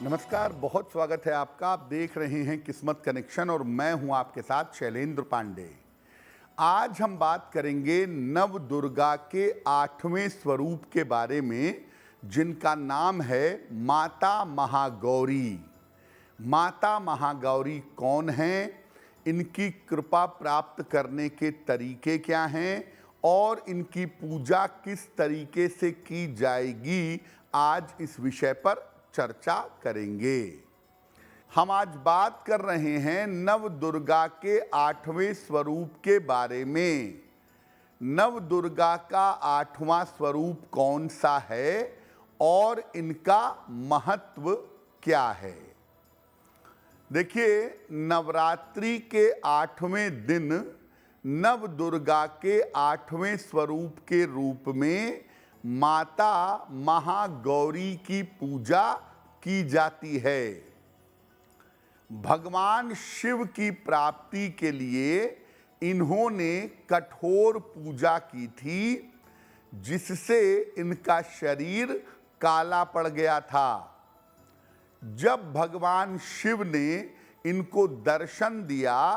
नमस्कार, बहुत स्वागत है आपका। आप देख रहे हैं किस्मत कनेक्शन और मैं हूं आपके साथ शैलेंद्र पांडे। आज हम बात करेंगे नव दुर्गा के 8वें स्वरूप के बारे में, जिनका नाम है माता महागौरी। माता महागौरी कौन हैं, इनकी कृपा प्राप्त करने के तरीके क्या हैं और इनकी पूजा किस तरीके से की जाएगी, आज इस विषय पर चर्चा करेंगे। हम आज बात कर रहे हैं नव दुर्गा के 8वें स्वरूप के बारे में। नव दुर्गा का 8वां स्वरूप कौन सा है और इनका महत्व क्या है। देखिए, नवरात्रि के 8वें दिन नव दुर्गा के 8वें स्वरूप के रूप में माता महागौरी की पूजा की जाती है। भगवान शिव की प्राप्ति के लिए इन्होंने कठोर पूजा की थी, जिससे इनका शरीर काला पड़ गया था। जब भगवान शिव ने इनको दर्शन दिया,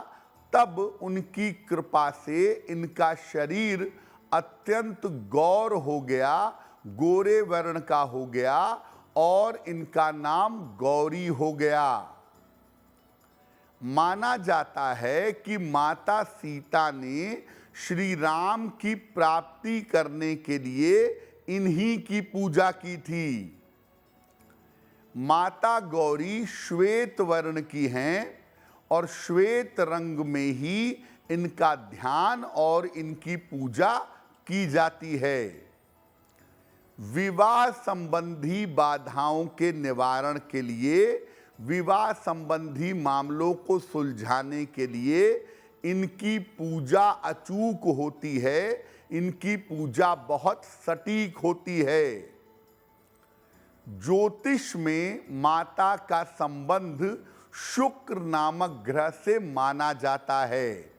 तब उनकी कृपा से इनका शरीर अत्यंत गौर हो गया, गोरे वर्ण का हो गया और इनका नाम गौरी हो गया। माना जाता है कि माता सीता ने श्री राम की प्राप्ति करने के लिए इन्हीं की पूजा की थी। माता गौरी श्वेत वर्ण की हैं और श्वेत रंग में ही इनका ध्यान और इनकी पूजा की जाती है। विवाह संबंधी बाधाओं के निवारण के लिए, विवाह संबंधी मामलों को सुलझाने के लिए इनकी पूजा अचूक होती है, इनकी पूजा बहुत सटीक होती है। ज्योतिष में माता का संबंध शुक्र नामक ग्रह से माना जाता है।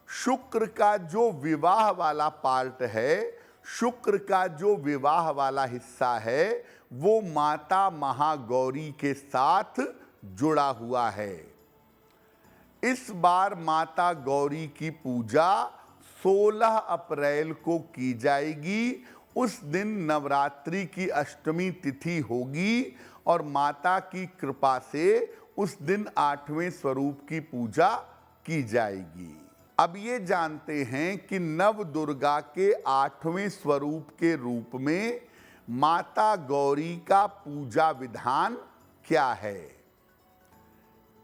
शुक्र का जो विवाह वाला पार्ट है, शुक्र का जो विवाह वाला हिस्सा है, वो माता महागौरी के साथ जुड़ा हुआ है। इस बार माता गौरी की पूजा 16 अप्रैल को की जाएगी। उस दिन नवरात्रि की अष्टमी तिथि होगी और माता की कृपा से उस दिन 8वें स्वरूप की पूजा की जाएगी। अब ये जानते हैं कि नव दुर्गा के 8वें स्वरूप के रूप में माता गौरी का पूजा विधान क्या है।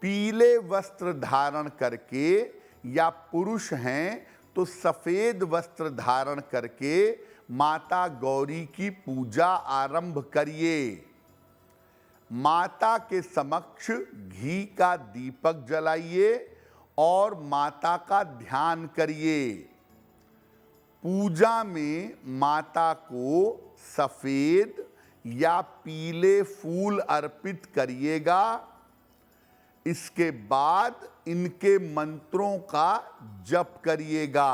पीले वस्त्र धारण करके, या पुरुष हैं तो सफेद वस्त्र धारण करके माता गौरी की पूजा आरंभ करिए। माता के समक्ष घी का दीपक जलाइए और माता का ध्यान करिए। पूजा में माता को सफेद या पीले फूल अर्पित करिएगा। इसके बाद इनके मंत्रों का जप करिएगा।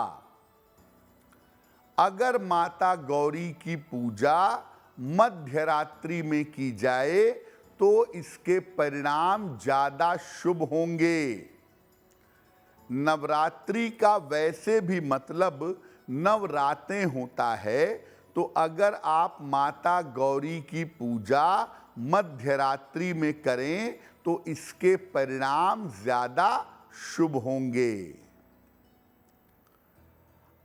अगर माता गौरी की पूजा मध्य रात्रि में की जाए तो इसके परिणाम ज़्यादा शुभ होंगे। नवरात्रि का वैसे भी मतलब नवरातें होता है, तो अगर आप माता गौरी की पूजा मध्य रात्रि में करें तो इसके परिणाम ज़्यादा शुभ होंगे।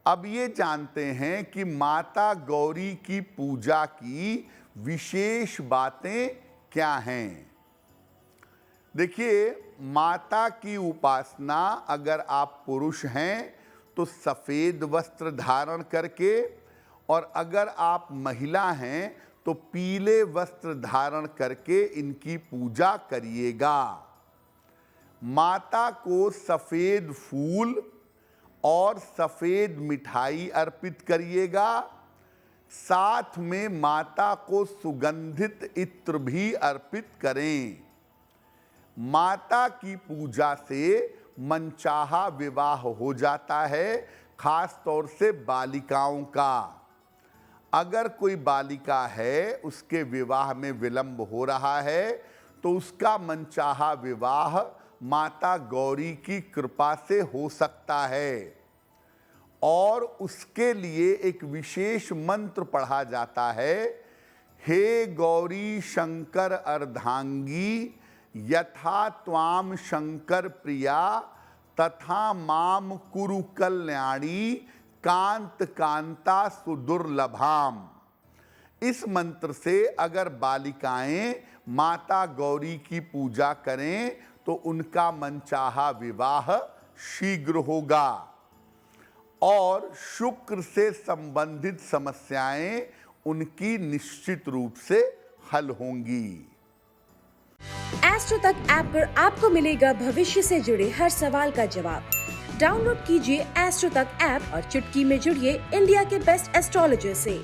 अब ये जानते हैं कि माता गौरी की पूजा की विशेष बातें क्या हैं। देखिए, माता की उपासना अगर आप पुरुष हैं तो सफ़ेद वस्त्र धारण करके, और अगर आप महिला हैं तो पीले वस्त्र धारण करके इनकी पूजा करिएगा। माता को सफ़ेद फूल और सफ़ेद मिठाई अर्पित करिएगा। साथ में माता को सुगंधित इत्र भी अर्पित करें। माता की पूजा से मनचाहा विवाह हो जाता है, खास तौर से बालिकाओं का। अगर कोई बालिका है, उसके विवाह में विलंब हो रहा है, तो उसका मनचाहा विवाह माता गौरी की कृपा से हो सकता है और उसके लिए एक विशेष मंत्र पढ़ा जाता है। हे गौरी शंकर अर्धांगी यथा त्वाम शंकर प्रिया तथा माम कुरु कल्याणी कांत कांता सुदुर्लभाम। इस मंत्र से अगर बालिकाएं माता गौरी की पूजा करें तो उनका मनचाहा विवाह शीघ्र होगा और शुक्र से संबंधित समस्याएं उनकी निश्चित रूप से हल होंगी। एस्ट्रो तक ऐप पर आपको मिलेगा भविष्य से जुड़े हर सवाल का जवाब। डाउनलोड कीजिए एस्ट्रो तक ऐप और चुटकी में जुड़िए इंडिया के बेस्ट एस्ट्रोलॉजर से।